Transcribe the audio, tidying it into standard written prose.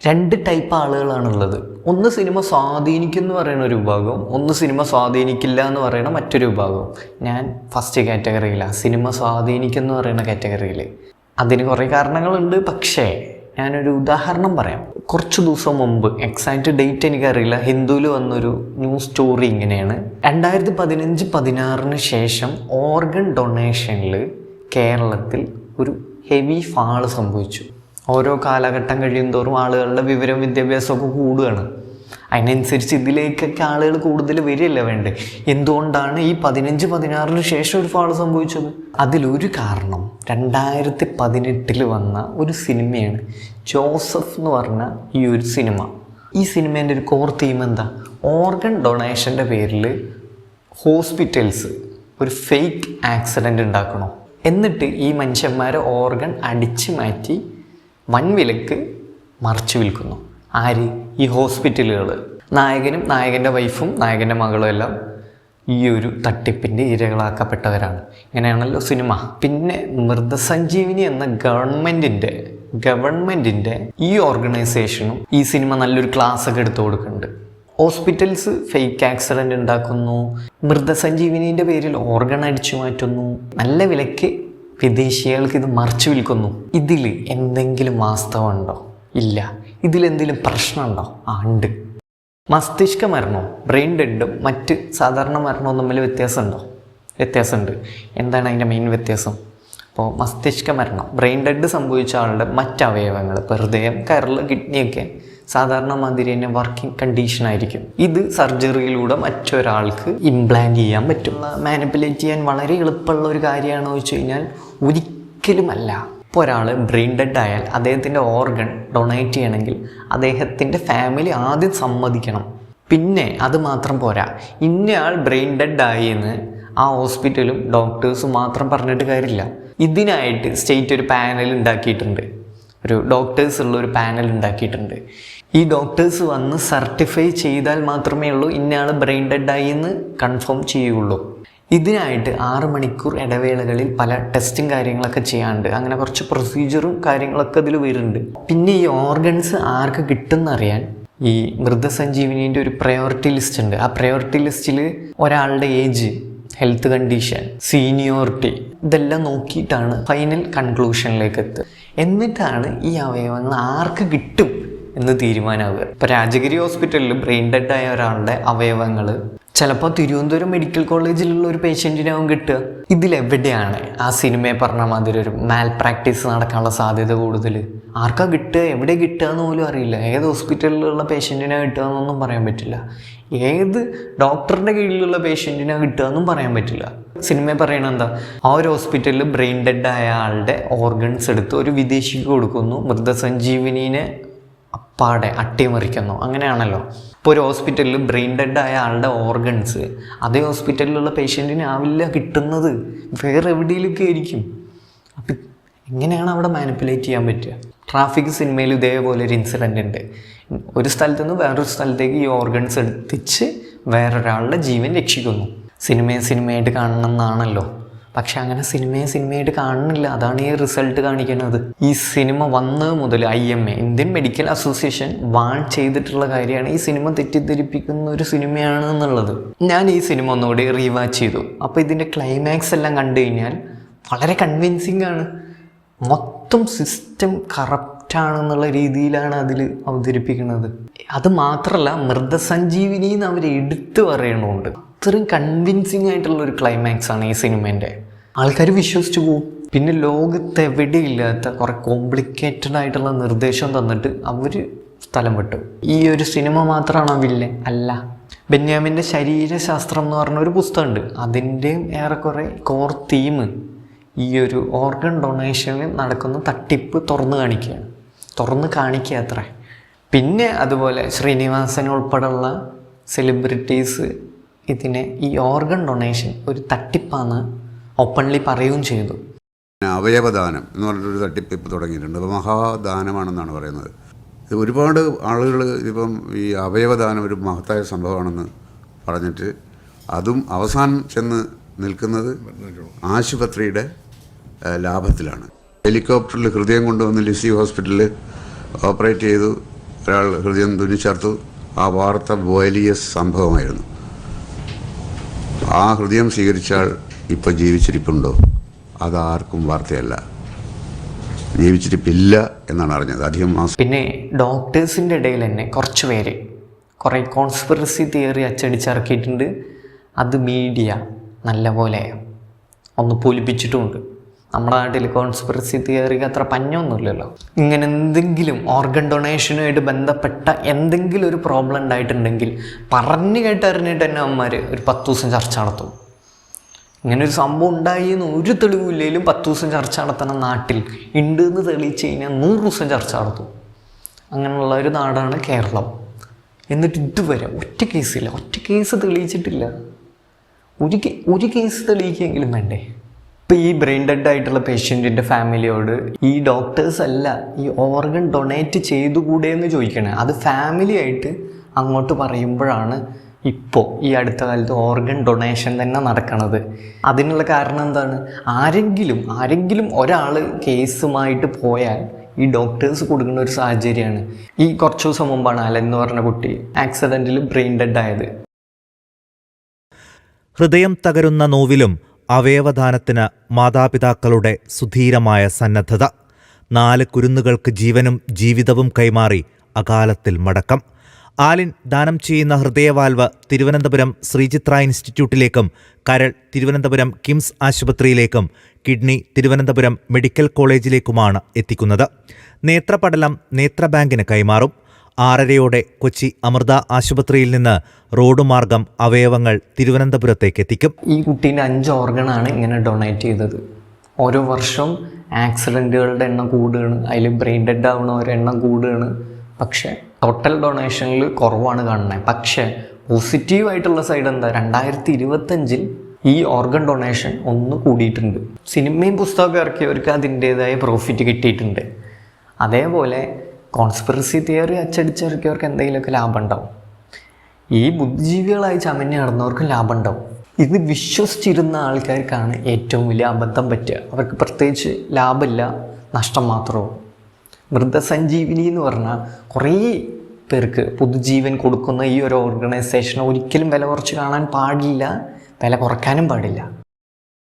രണ്ട് ടൈപ്പ് ആളുകളാണുള്ളത്. ഒന്ന് സിനിമ സ്വാധീനിക്കും എന്ന് പറയുന്ന ഒരു വിഭാഗവും, ഒന്ന് സിനിമ സ്വാധീനിക്കില്ല എന്ന് പറയുന്ന മറ്റൊരു വിഭാഗവും. ഞാൻ ഫസ്റ്റ് കാറ്റഗറിയിലാണ്, സിനിമ സ്വാധീനിക്കും എന്ന് പറയുന്ന കാറ്റഗറിയിൽ. അതിന് കുറേ കാരണങ്ങളുണ്ട്. പക്ഷേ ഞാനൊരു ഉദാഹരണം പറയാം. കുറച്ച് ദിവസം മുമ്പ്, എക്സാക്റ്റ് ഡേറ്റ് എനിക്കറിയില്ല, ഹിന്ദുവിൽ വന്നൊരു ന്യൂസ് സ്റ്റോറി ഇങ്ങനെയാണ്. 2015-16 ശേഷം ഓർഗൻ ഡൊണേഷനിൽ കേരളത്തിൽ ഒരു ഹെവി ഫാള് സംഭവിച്ചു. ഓരോ കാലഘട്ടം കഴിയുന്തോറും ആളുകളുടെ വിവരവും വിദ്യാഭ്യാസമൊക്കെ കൂടുകയാണ്. അതിനനുസരിച്ച് ഇതിലേക്കൊക്കെ ആളുകൾ കൂടുതൽ വരികയല്ല വേണ്ടത്. എന്തുകൊണ്ടാണ് ഈ 15-16 ശേഷം ഒരു ഫാള് സംഭവിച്ചത്? അതിലൊരു കാരണം 2018 വന്ന ഒരു സിനിമയാണ്, ജോസഫ് എന്ന് പറഞ്ഞ ഈ ഒരു സിനിമ. ഈ സിനിമേൻ്റെ ഒരു കോർ തീം എന്താ? ഓർഗൻ ഡൊണേഷൻ്റെ പേരിൽ ഹോസ്പിറ്റൽസ് ഒരു ഫേക്ക് ആക്സിഡൻ്റ് ഉണ്ടാക്കണോ, എന്നിട്ട് ഈ മനുഷ്യന്മാരെ ഓർഗൻ അടിച്ചു മാറ്റി വൻവിലക്ക് മറിച്ചു വിൽക്കുന്നു. ആര്? ഈ ഹോസ്പിറ്റലുകൾ. നായകനും നായകൻ്റെ വൈഫും നായകൻ്റെ മകളും എല്ലാം ഈ ഒരു തട്ടിപ്പിൻ്റെ ഇരകളാക്കപ്പെട്ടവരാണ്. ഇങ്ങനെയാണല്ലോ സിനിമ. പിന്നെ മൃതസഞ്ജീവിനി എന്ന ഗവൺമെൻറ്റിൻ്റെ ഈ ഓർഗനൈസേഷനും ഈ സിനിമ നല്ലൊരു ക്ലാസ് ഒക്കെ എടുത്തു കൊടുക്കുന്നുണ്ട്. ഹോസ്പിറ്റൽസ് ഫേക്ക് ആക്സിഡൻ്റ് ഉണ്ടാക്കുന്നു, മൃതസഞ്ജീവിനീൻ്റെ പേരിൽ ഓർഗൻ അടിച്ചു മാറ്റുന്നു, നല്ല വിലയ്ക്ക് വിദേശികൾക്ക് ഇത് മറിച്ചു വിൽക്കുന്നു. ഇതിൽ എന്തെങ്കിലും വാസ്തവമുണ്ടോ? ഇല്ല. ഇതിലെന്തെങ്കിലും പ്രശ്നമുണ്ടോ? ഉണ്ട്. മസ്തിഷ്ക മരണവും ബ്രെയിൻ ഡെഡും മറ്റ് സാധാരണ മരണവും തമ്മിൽ വ്യത്യാസമുണ്ട്. എന്താണ് അതിൻ്റെ മെയിൻ വ്യത്യാസം? അപ്പോൾ മസ്തിഷ്ക മരണം, ബ്രെയിൻ ഡെഡ് സംഭവിച്ച ആളുടെ മറ്റവയവങ്ങൾ, ഹൃദയം, കരൾ, കിഡ്നിയൊക്കെ സാധാരണ മാതിരി തന്നെ വർക്കിംഗ് കണ്ടീഷനായിരിക്കും. ഇത് സർജറിയിലൂടെ മറ്റൊരാൾക്ക് ഇംപ്ലാന്റ് ചെയ്യാൻ പറ്റും. മാനിപ്പുലേറ്റ് ചെയ്യാൻ വളരെ എളുപ്പമുള്ള ഒരു കാര്യമാണെന്ന് വെച്ച് കഴിഞ്ഞാൽ ഒരിക്കലുമല്ല. ഇപ്പോൾ ഒരാൾ ബ്രെയിൻ ഡെഡ് ആയാൽ അദ്ദേഹത്തിൻ്റെ ഓർഗൻ ഡൊണേറ്റ് ചെയ്യണമെങ്കിൽ അദ്ദേഹത്തിൻ്റെ ഫാമിലി ആദ്യം സമ്മതിക്കണം. പിന്നെ അത് മാത്രം പോരാ, ഇന്നയാൾ ബ്രെയിൻ ഡെഡ് ആയി എന്ന് ആ ഹോസ്പിറ്റലും ഡോക്ടേഴ്സും മാത്രം പറഞ്ഞിട്ട് കാര്യമില്ല. ഇതിനായിട്ട് സ്റ്റേറ്റ് ഒരു പാനൽ ഉണ്ടാക്കിയിട്ടുണ്ട്, ഒരു ഡോക്ടേഴ്സ് ഉള്ള ഒരു പാനൽ ഉണ്ടാക്കിയിട്ടുണ്ട്. ഈ ഡോക്ടേഴ്സ് വന്ന് സർട്ടിഫൈ ചെയ്താൽ മാത്രമേ ഉള്ളൂ ഇന്നയാൾ ബ്രെയിൻ ഡെഡ് ആയി എന്ന് കൺഫേം ചെയ്യുള്ളൂ. ഇതിനായിട്ട് 6 മണിക്കൂർ ഇടവേളകളിൽ പല ടെസ്റ്റും കാര്യങ്ങളൊക്കെ ചെയ്യാണ്ട്, അങ്ങനെ കുറച്ച് പ്രൊസീജിയറും കാര്യങ്ങളൊക്കെ അതിൽ വരുന്നുണ്ട്. പിന്നെ ഈ ഓർഗൻസ് ആർക്ക് കിട്ടുമെന്നറിയാൻ ഈ മൃതസഞ്ജീവിനീൻ്റെ ഒരു പ്രയോറിറ്റി ലിസ്റ്റ് ഉണ്ട്. ആ പ്രയോറിറ്റി ലിസ്റ്റിൽ ഒരാളുടെ ഏജ്, ഹെൽത്ത് കണ്ടീഷൻ, സീനിയോറിറ്റി ഇതെല്ലാം നോക്കിയിട്ടാണ് ഫൈനൽ കൺക്ലൂഷനിലേക്ക് എത്തുക. എന്നിട്ടാണ് ഈ അവയവങ്ങൾ ആർക്ക് കിട്ടും എന്ന് തീരുമാനമാവുക. ഇപ്പോൾ രാജഗിരി ഹോസ്പിറ്റലിൽ ബ്രെയിൻ ഡെഡ് ആയ ഒരാളുടെ അവയവങ്ങൾ ചിലപ്പോൾ തിരുവനന്തപുരം മെഡിക്കൽ കോളേജിലുള്ള ഒരു പേഷ്യൻറ്റിനാവും കിട്ടുക. ഇതിലെവിടെയാണ് ആ സിനിമയെ പറഞ്ഞ മാതിരി ഒരു മാൽ പ്രാക്ടീസ് നടക്കാനുള്ള സാധ്യത കൂടുതൽ? ആർക്കാ കിട്ടുക, എവിടെ കിട്ടുക എന്ന് പോലും അറിയില്ല. ഏത് ഹോസ്പിറ്റലിലുള്ള പേഷ്യൻറ്റിനാണ് കിട്ടുക എന്നൊന്നും പറയാൻ പറ്റില്ല. ഏത് ഡോക്ടറുടെ കീഴിലുള്ള പേഷ്യൻറ്റിനാണ് കിട്ടുക എന്നും പറയാൻ പറ്റില്ല. സിനിമയെ പറയണത് എന്താ? ആ ഒരു ഹോസ്പിറ്റലിൽ ബ്രെയിൻ ഡെഡ് ആയ ആളുടെ ഓർഗൻസ് എടുത്ത് ഒരു വിദേശിക്ക് കൊടുക്കുന്നു, മൃതസഞ്ജീവിനീനെ അപ്പാടെ അട്ടിമറിക്കുന്നു. അങ്ങനെയാണല്ലോ. ഇപ്പോൾ ഒരു ഹോസ്പിറ്റലിൽ ബ്രെയിൻ ഡെഡ് ആയ ആളുടെ ഓർഗൻസ് അതേ ഹോസ്പിറ്റലിലുള്ള പേഷ്യൻറ്റിന് ആവില്ല കിട്ടുന്നത്, വേറെ എവിടെയെങ്കിലുമൊക്കെ ആയിരിക്കും. അപ്പം എങ്ങനെയാണ് അവിടെ മാനിപ്പുലേറ്റ് ചെയ്യാൻ പറ്റുക? ട്രാഫിക് സിനിമയിൽ ഇതേപോലെ ഒരു ഇൻസിഡൻ്റ് ഉണ്ട്. ഒരു സ്ഥലത്തു നിന്ന് വേറൊരു സ്ഥലത്തേക്ക് ഈ ഓർഗൻസ് എത്തിച്ച് വേറൊരാളുടെ ജീവൻ രക്ഷിക്കുന്നു. സിനിമയായിട്ട് കാണണം എന്നാണല്ലോ, പക്ഷെ അങ്ങനെ സിനിമയായിട്ട് കാണുന്നില്ല. അതാണ് ഈ റിസൾട്ട് കാണിക്കുന്നത്. ഈ സിനിമ വന്നത് മുതൽ IMA, Indian medical association warn ചെയ്തിട്ടുള്ള കാര്യമാണ് ഈ സിനിമ തെറ്റിദ്ധരിപ്പിക്കുന്ന ഒരു സിനിമയാണ് എന്നുള്ളത്. ഞാൻ ഈ സിനിമ ഒന്നുകൂടി റീവാച്ച് ചെയ്തു. അപ്പോൾ ഇതിൻ്റെ ക്ലൈമാക്സ് എല്ലാം കണ്ടു കഴിഞ്ഞാൽ വളരെ കൺവിൻസിങ് ആണ്. മൊത്തം സിസ്റ്റം കറപ്റ്റാണെന്നുള്ള രീതിയിലാണ് അതിൽ അവതരിപ്പിക്കുന്നത്. അത് മാത്രമല്ല, മൃതസഞ്ജീവിനി എന്ന് അവർ എടുത്തു പറയണമുണ്ട്. അത്രയും കൺവിൻസിങ് ആയിട്ടുള്ളൊരു ക്ലൈമാക്സ് ആണ് ഈ സിനിമേൻ്റെ. ആൾക്കാർ വിശ്വസിച്ചു പോകും. പിന്നെ ലോകത്ത് എവിടെയില്ലാത്ത കുറേ കോംപ്ലിക്കേറ്റഡ് ആയിട്ടുള്ള നിർദ്ദേശം തന്നിട്ട് അവർ സ്ഥലം വിട്ടു. ഈ ഒരു സിനിമ മാത്രമാണോ വില്ലൻ? അല്ല. ബെന്യാമിൻ്റെ ശരീരശാസ്ത്രം എന്ന് പറഞ്ഞൊരു പുസ്തകമുണ്ട്. അതിൻ്റെയും ഏറെക്കുറെ കോർ തീം ഈ ഒരു ഓർഗൻ ഡൊണേഷനിൽ നടക്കുന്ന തട്ടിപ്പ് തുറന്ന് കാണിക്കുക അത്ര. പിന്നെ അതുപോലെ ശ്രീനിവാസൻ ഉൾപ്പെടെയുള്ള സെലിബ്രിറ്റീസ് ഇതിനെ ഈ ഓർഗൻ ഡൊണേഷൻ ഒരു തട്ടിപ്പാന്ന് ഓപ്പൺലി പറയുകയും ചെയ്തു. അവയവദാനം എന്ന് പറഞ്ഞൊരു തട്ടിപ്പ് ഇപ്പോൾ തുടങ്ങിയിട്ടുണ്ട്. അപ്പോൾ മഹാദാനമാണെന്നാണ് പറയുന്നത്. ഇത് ഒരുപാട് ആളുകൾ ഇപ്പം ഈ അവയവദാനം ഒരു മഹത്തായ സംഭവമാണെന്ന് പറഞ്ഞിട്ട് അതും അവസാനം ചെന്ന് നിൽക്കുന്നത് ആശുപത്രിയുടെ ലാഭത്തിലാണ്. ഹെലികോപ്റ്ററിൽ ഹൃദയം കൊണ്ടുവന്ന് ലിസി ഹോസ്പിറ്റലിൽ ഓപ്പറേറ്റ് ചെയ്തു. ഒരാൾ ഹൃദയം തുന്നിച്ചേർത്തു. ആ വാർത്ത വലിയ സംഭവമായിരുന്നു. ആ ഹൃദയം സ്വീകരിച്ചാൽ ഇപ്പം ജീവിച്ചിരിപ്പുണ്ടോ? അതാർക്കും വാർത്തയല്ല. ജീവിച്ചിരിപ്പില്ല എന്നാണ് അറിഞ്ഞത്. അധികം മാസം. പിന്നെ ഡോക്ടേഴ്സിൻ്റെ ഇടയിൽ തന്നെ കുറച്ച് പേര് കുറേ കോൺസ്പിറസി തിയറി അച്ചടിച്ചിറക്കിയിട്ടുണ്ട്. അത് മീഡിയ നല്ലപോലെ ഒന്ന് പൊലിപ്പിച്ചിട്ടുമുണ്ട്. നമ്മുടെ നാട്ടിൽ കോൺസ്പിറസി തിയറിക്ക് അത്ര പഞ്ഞൊന്നുമില്ലല്ലോ. ഇങ്ങനെ എന്തെങ്കിലും ഓർഗൻ ഡൊണേഷനുമായിട്ട് ബന്ധപ്പെട്ട എന്തെങ്കിലും ഒരു പ്രോബ്ലം ഉണ്ടായിട്ടുണ്ടെങ്കിൽ പറഞ്ഞു കേട്ടറിഞ്ഞിട്ട് തന്നെ അവന്മാർ ഒരു 10 ദിവസം ചർച്ച നടത്തും. ഇങ്ങനെ ഒരു സംഭവം ഉണ്ടായി എന്ന് ഒരു തെളിവില്ലെങ്കിലും 10 ദിവസം ചർച്ച നടത്തുന്ന നാട്ടിൽ ഉണ്ട് എന്ന് തെളിയിച്ച് കഴിഞ്ഞാൽ 100 ദിവസം ചർച്ച നടത്തും. അങ്ങനെയുള്ള ഒരു നാടാണ് കേരളം. എന്നിട്ട് ഇതുവരെ ഒറ്റ കേസ് തെളിയിച്ചിട്ടില്ല. ഒരു കേസ് തെളിയിക്കെങ്കിലും വേണ്ടേ? ഇപ്പോൾ ഈ ബ്രെയിൻ ഡെഡ് ആയിട്ടുള്ള പേഷ്യൻറ്റിൻ്റെ ഫാമിലിയോട് ഈ ഡോക്ടേഴ്സ് അല്ല ഈ ഓർഗൻ ഡൊണേറ്റ് ചെയ്തുകൂടെ എന്ന് ചോദിക്കണേ. അത് ഫാമിലി ആയിട്ട് അങ്ങോട്ട് പറയുമ്പോഴാണ് ഇപ്പോൾ ഈ അടുത്ത കാലത്ത് ഓർഗൻ ഡൊണേഷൻ തന്നെ നടക്കണത്. അതിനുള്ള കാരണം എന്താണ്? ആരെങ്കിലും ഒരാൾ കേസുമായിട്ട് പോയാൽ ഈ ഡോക്ടേഴ്സ് കൊടുക്കുന്ന ഒരു സാഹചര്യമാണ്. ഈ കുറച്ച് ദിവസം മുമ്പാണ് അലൻ എന്ന് പറഞ്ഞ കുട്ടി ആക്സിഡൻറ്റിൽ ബ്രെയിൻ ഡെഡ് ആയത്. ഹൃദയം തകരുന്ന നോവിലും അവയവദാനത്തിന് മാതാപിതാക്കളുടെ സുധീരമായ സന്നദ്ധത. 4 കുരുന്നുകൾക്ക് ജീവനും ജീവിതവും കൈമാറി അകാലത്തിൽ മടക്കം. ആലിൻ ദാനം ചെയ്യുന്ന ഹൃദയവാൽവ് തിരുവനന്തപുരം ശ്രീചിത്ര ഇൻസ്റ്റിറ്റ്യൂട്ടിലേക്കും കരൾ തിരുവനന്തപുരം കിംസ് ആശുപത്രിയിലേക്കും കിഡ്നി തിരുവനന്തപുരം മെഡിക്കൽ കോളേജിലേക്കുമാണ് എത്തിക്കുന്നത്. നേത്രപടലം നേത്രബാങ്കിന് കൈമാറും. 6:30 കൊച്ചി അമൃത ആശുപത്രിയിൽ നിന്ന് റോഡ് മാർഗം അവയവങ്ങൾ തിരുവനന്തപുരത്തേക്ക് എത്തിക്കും. ഈ കുട്ടീൻ്റെ 5 ഓർഗനാണ് ഇങ്ങനെ ഡൊണേറ്റ് ചെയ്തത്. ഓരോ വർഷം ആക്സിഡൻറ്റുകളുടെ എണ്ണം കൂടുകയാണ്, അതിൽ ബ്രെയിൻ ഡെഡ് ആവുന്നവരുടെ എണ്ണം കൂടുകയാണ്. പക്ഷേ ടോട്ടൽ ഡൊണേഷനിൽ കുറവാണ് കാണുന്നത്. പക്ഷേ പോസിറ്റീവായിട്ടുള്ള സൈഡ് എന്താ? 2025 ഈ ഓർഗൻ ഡൊണേഷൻ ഒന്ന് കൂടിയിട്ടുണ്ട്. സിനിമയും പുസ്തകമൊക്കെ ഇറക്കിയവർക്ക് അതിൻ്റേതായ പ്രോഫിറ്റ് കിട്ടിയിട്ടുണ്ട്. അതേപോലെ കോൺസ്പിറസി തിയറി അച്ചടിച്ചിറക്കിയവർക്ക് എന്തെങ്കിലുമൊക്കെ ലാഭം ഉണ്ടാവും. ഈ ബുദ്ധിജീവികളായി ചമഞ്ഞ് നടന്നവർക്ക് ലാഭം ഉണ്ടാവും. ഇത് വിശ്വസിച്ചിരുന്ന ആൾക്കാർക്കാണ് ഏറ്റവും വലിയ അബദ്ധം പറ്റുക. അവർക്ക് പ്രത്യേകിച്ച് ലാഭമില്ല, നഷ്ടം മാത്രമേ. മൃതസഞ്ജീവിനി എന്ന് പറഞ്ഞാൽ കുറേ പേർക്ക് പുതുജീവൻ കൊടുക്കുന്ന ഈ ഒരു ഓർഗനൈസേഷൻ ഒരിക്കലും വില കുറച്ച് കാണാൻ പാടില്ല, വില കുറയ്ക്കാനും പാടില്ല.